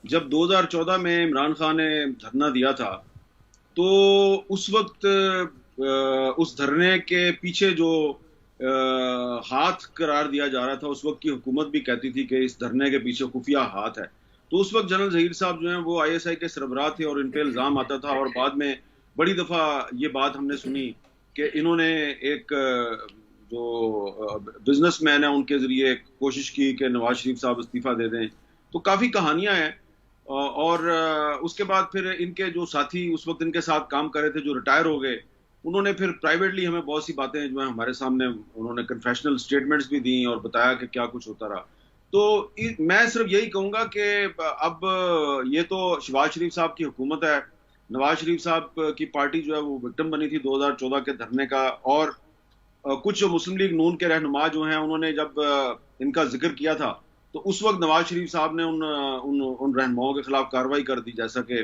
جب 2014 میں عمران خان نے دھرنا دیا تھا تو اس وقت اس دھرنے کے پیچھے جو ہاتھ قرار دیا جا رہا تھا، اس وقت کی حکومت بھی کہتی تھی کہ اس دھرنے کے پیچھے خفیہ ہاتھ ہے. تو اس وقت جنرل ظہیر صاحب جو ہیں وہ آئی ایس آئی کے سربراہ تھے اور ان پہ الزام آتا تھا، اور بعد میں بڑی دفعہ یہ بات ہم نے سنی کہ انہوں نے ایک جو بزنس مین ہے ان کے ذریعے کوشش کی کہ نواز شریف صاحب استعفیٰ دے دیں. تو کافی کہانیاں ہیں. اور اس کے بعد پھر ان کے جو ساتھی اس وقت ان کے ساتھ کام کر رہے تھے جو ریٹائر ہو گئے، انہوں نے پھر پرائیویٹلی ہمیں بہت سی باتیں جو ہیں ہمارے سامنے انہوں نے کنفیشنل سٹیٹمنٹس بھی دیں اور بتایا کہ کیا کچھ ہوتا رہا. تو میں صرف یہی کہوں گا کہ اب یہ تو شہباز شریف صاحب کی حکومت ہے. نواز شریف صاحب کی پارٹی جو ہے وہ وکٹم بنی تھی 2014 کے دھرنے کا، اور کچھ جو مسلم لیگ نون کے رہنما جو ہیں انہوں نے جب ان کا ذکر کیا تھا تو اس وقت نواز شریف صاحب نے ان رہنماؤں کے خلاف کارروائی کر دی، جیسا کہ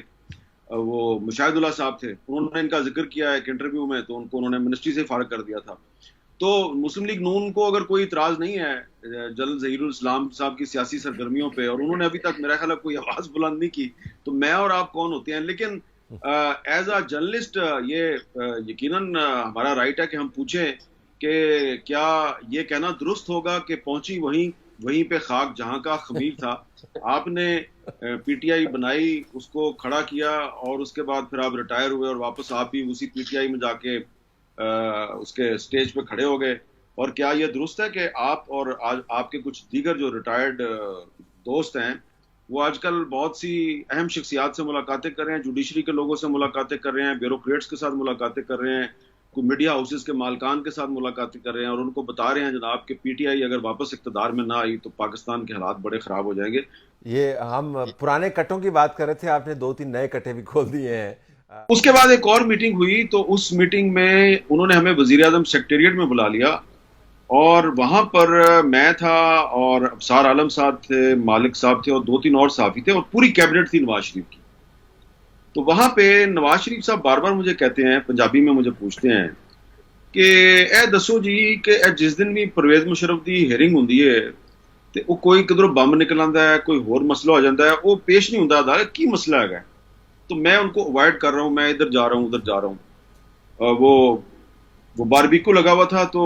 وہ مشاہد اللہ صاحب تھے، انہوں نے ان کا ذکر کیا ایک انٹرویو میں، تو ان کو انہوں نے منسٹری سے فارغ کر دیا تھا. تو مسلم لیگ نون کو اگر کوئی اعتراض نہیں ہے جنرل ظہیر الاسلام صاحب کی سیاسی سرگرمیوں پہ، اور انہوں نے ابھی تک میرا خیال ہے کوئی آواز بلند نہیں کی، تو میں اور آپ کون ہوتے ہیں. لیکن ایز اے جرنلسٹ یہ یقیناً ہمارا رائٹ ہے کہ ہم پوچھیں کہ کیا یہ کہنا درست ہوگا کہ پہنچی وہیں پہ خاک جہاں کا خمیر تھا. آپ نے پی ٹی آئی بنائی، اس کو کھڑا کیا، اور اس کے بعد پھر آپ ریٹائر ہوئے اور واپس آپ ہی اسی پی ٹی آئی میں جا کے اس کے سٹیج پہ کھڑے ہو گئے. اور کیا یہ درست ہے کہ آپ اور آپ کے کچھ دیگر جو ریٹائرڈ دوست ہیں وہ آج کل بہت سی اہم شخصیات سے ملاقاتیں کر رہے ہیں، جوڈیشری کے لوگوں سے ملاقاتیں کر رہے ہیں، بیوروکریٹس کے ساتھ ملاقاتیں کر رہے ہیں، کوئی میڈیا ہاؤسز کے مالکان کے ساتھ ملاقاتیں کر رہے ہیں، اور ان کو بتا رہے ہیں جناب کہ پی ٹی آئی اگر واپس اقتدار میں نہ آئی تو پاکستان کے حالات بڑے خراب ہو جائیں گے. یہ ہم پرانے کٹوں کی بات کر رہے تھے، آپ نے 2-3 نئے کٹے بھی کھول دیے ہیں. اس کے بعد ایک اور میٹنگ ہوئی، تو اس میٹنگ میں انہوں نے ہمیں وزیر اعظم سیکریٹریٹ میں بلا لیا، اور وہاں پر میں تھا اور ابصار عالم صاحب تھے، مالک صاحب تھے، اور 2-3 اور صحافی تھے، اور پوری کیبنٹ تھی نواز شریف کی. تو وہاں پہ نواز شریف صاحب بار بار مجھے کہتے ہیں، پنجابی میں مجھے پوچھتے ہیں کہ اے دسو جی کہ جس دن بھی پرویز مشرف دی ہیئرنگ ہوندی ہے تے وہ کوئی کدھروں بم نکل آندا ہے، کوئی ہور مسئلہ ہو جاتا ہے، وہ پیش نہیں ہوندا، عدالت کی مسئلہ ہے. تو میں ان کو اوائڈ کر رہا ہوں، میں ادھر جا رہا ہوں ادھر جا رہا ہوں. وہ باربیکو لگا ہوا تھا، تو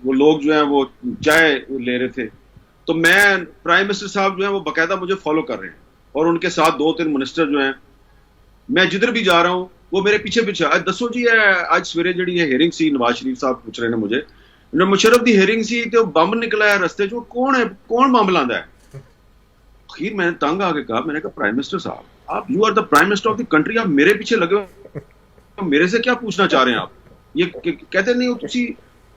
وہ لوگ جو ہیں وہ چائے لے رہے تھے، تو میں پرائم منسٹر صاحب جو ہیں وہ باقاعدہ مجھے فالو کر رہے ہیں، اور ان کے ساتھ 2-3 منسٹر جو ہیں، میں جدھر بھی جا رہا ہوں وہ میرے پیچھے پیچھے. آج دسو جی آج سویرے جڑی ہیئرنگ سی، نواز شریف صاحب پوچھ رہے ہیں مجھے، مشرف دی ہیئرنگ سی تو بم نکلا ہے رستے جو، کون بم لاندہ ہے؟ اخیر میں نے تنگ آ کے کہا، میں نے کہا پرائم منسٹر صاحب آپ you are the prime minister of the country, آپ میرے پیچھے لگے ہو، میرے سے کیا پوچھنا چاہ رہے ہیں آپ؟ یہ کہتے نہیں ہو تسی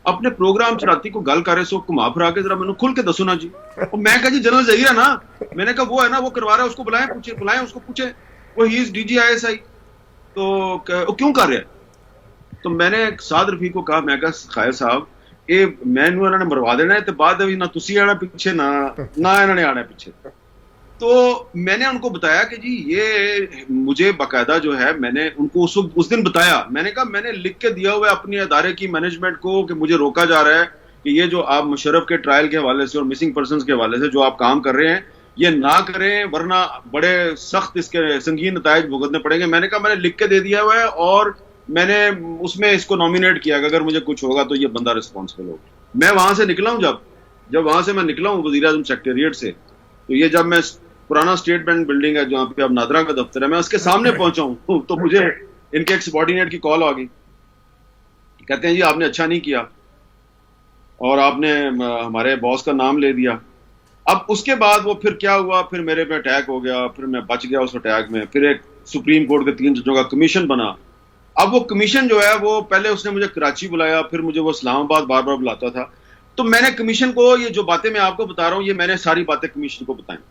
اپنے پروگرام چراتی کو گل کر رہے سو کما پھرا کے ذرا میں کھل کے دسو نا جی. اور میں کہا جی جنرل ظہیر ہے نا، میں نے کہا وہ ہے نا، وہ کروا رہا ہے، اس کو بلائیں اس کو پوچھیں، وہ ہی از D G I S I, تو وہ کیوں کر رہے ہیں؟ تو میں نے سعد رفیق کو کہا، میں کہا خائر صاحب یہ میں انہوں نے مروا دینا ہے، تو بعد نہ تسی آنا پیچھے نہ انہوں نے آنا پیچھے. تو میں نے ان کو بتایا کہ جی یہ مجھے باقاعدہ جو ہے، میں نے ان کو اس دن بتایا، میں نے کہا میں نے لکھ کے دیا ہوا ہے اپنی ادارے کی مینجمنٹ کو کہ مجھے روکا جا رہا ہے کہ یہ جو آپ مشرف کے ٹرائل کے حوالے سے اور مسنگ پرسنز کے حوالے سے جو آپ کام کر رہے ہیں یہ نہ کریں، ورنہ بڑے سخت اس کے سنگین نتائج بھگتنے پڑیں گے. میں نے کہا میں نے لکھ کے دے دیا ہوا ہے، اور میں نے اس میں اس کو نامینیٹ کیا کہ اگر مجھے کچھ ہوگا تو یہ بندہ رسپانسبل ہوگا. میں وہاں سے نکلا ہوں، جب وہاں سے میں نکلا ہوں وزیر اعظم سیکریٹریٹ سے، تو یہ جب میں پرانا اسٹیٹ بینک بلڈنگ ہے جہاں پہ اب نادرا کا دفتر ہے، میں اس کے سامنے پہنچا ہوں تو مجھے ان کے ایک سبارڈینیٹ کی کال آ گئی، کہتے ہیں جی آپ نے اچھا نہیں کیا اور آپ نے ہمارے باس کا نام لے دیا. اب اس کے بعد وہ پھر کیا ہوا، پھر میرے پہ اٹیک ہو گیا، پھر میں بچ گیا اس اٹیک میں، پھر ایک سپریم کورٹ کے 3 ججوں کا کمیشن بنا. اب وہ کمیشن جو ہے وہ پہلے اس نے مجھے کراچی بلایا، پھر مجھے وہ اسلام آباد بار بار بلاتا تھا. تو میں نے کمیشن کو یہ جو باتیں میں آپ کو بتا رہا ہوں یہ میں نے ساری باتیں کمیشن کو بتائیں.